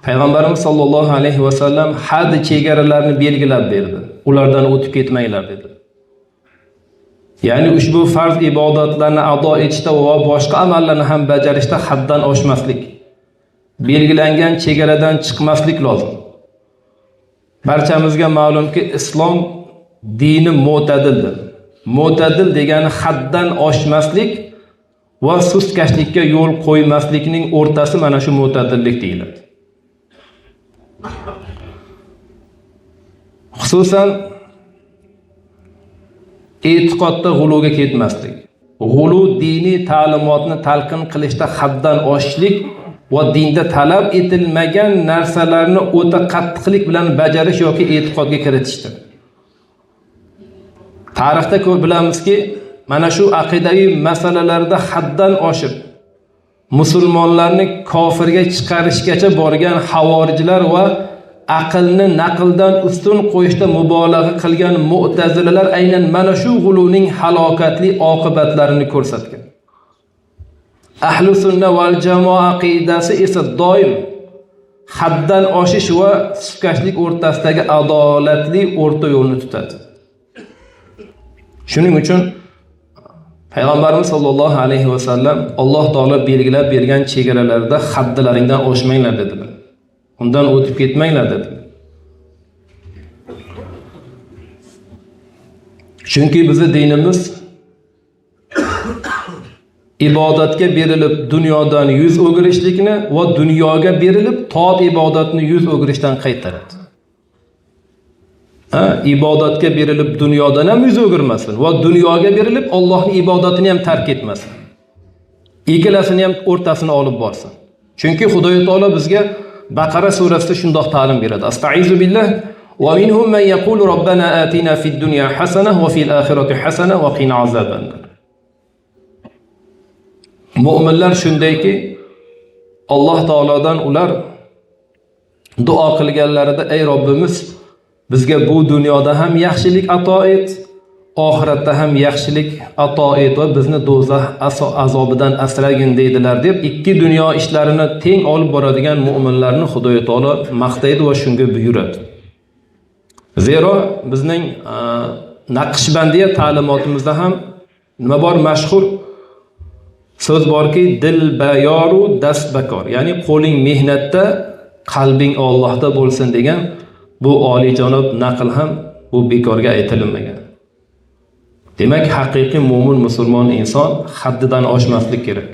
Payg'ambarimiz sollallohu alayhi va sallam had chegaralarini belgilab berdi. Ulardan o'tib ketmanglar dedi. Ya'ni ushbu farz ibodatlarni ado etishda va boshqa amallarni ham bajarishda haddan oshmaslik, belgilangan chegaradan chiqmaslik lozim. Barchamizga ma'lumki, islom dini mo'tadildir. Mo'tadil degani haddan oshmaslik va sustkashlikka yo'l qo'ymaslikning o'rtasi mana shu mo'tadillik deyiladi. Xususan e'tiqodda g'uluga ketmaslik, g'ulu diniy ta'limotni talqin qilishda haddan oshishlik va dinda talab etilmagan narsalarni o'ta qattiqlik bilan bajarish yoki e'tiqodga kiritishdir. Tarixda ko'p bilamizki, mana shu aqidaviy masalalarda haddan oshib musulmonlarni kofirga chiqarishgacha borgan havorijlar va aqlni naqldan ustun qo'yishda mubolag'a qilgan mu'tazilalar aynan mana shu g'uluning halokatli oqibatlarini ko'rsatgan. Ahli sunna val jamoa aqidasi esa doim haddan oshish va sustkashlik o'rtasidagi adolatli o'rta yo'lni tutadi. Shuning uchun Payg'ambarimiz sollallohu alayhi va sallam Alloh taolo belgilab bergan chegaralarda haddlaringdan oshmanglar dedilar. Undan o'tib ketmanglar dedilar. Chunki bizning dinimiz ibodatga berilib dunyodan yuz o'girishlikni va dunyoga berilib toat ibodatni yuz o'girishdan qaytaradi. Ibodatga berilib dunyodan ham yuz o'girmasin va dunyoga berilib Allohning ibodatini ham tark etmasin. Ikkalasini ham o'rtasini olib borsin. Chunki Xudo taolo bizga Baqara surasida shundoq ta'lim beradi. Astaizu billah va minhum man yaqulu robbana atina fid dunya hasana va fil oxirati hasana va qina azabannar. Mu'minlar shundayki, Alloh taolodan ular duo qilganlarida ey Robbimiz, bizga bu dunyoda ham yaxshilik ato et, oxiratda ham yaxshilik ato et va bizni do'zax azobidan asragin deydilar deb ikki dunyo ishlarini teng olib boradigan mu'minlarni Xudo taolo maqtaydi va shunga buyuradi. Zero bizning Naqshbandiya ta'limotimizda ham nima bor? Mashhur so'z borki, dil bayoru dast bakor, ya'ni qo'ling mehnatda, qalbing Allohda bo'lsin degan bu oliyjanob naql ham bu bekorga aytilmagan. Demak, haqiqiy mu'min musulmon inson haddidan oshmaslik kerak.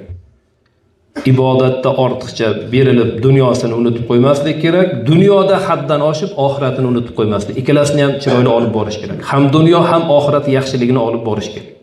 Ibodatda ortiqcha berilib dunyosini unutib qo'ymaslik kerak. Dunyoda haddan oshib oxiratini unutib qo'ymaslik. Ikkalasini ham chiroyli olib borish kerak. Ham dunyo ham oxirat yaxshiligini olib borish kerak.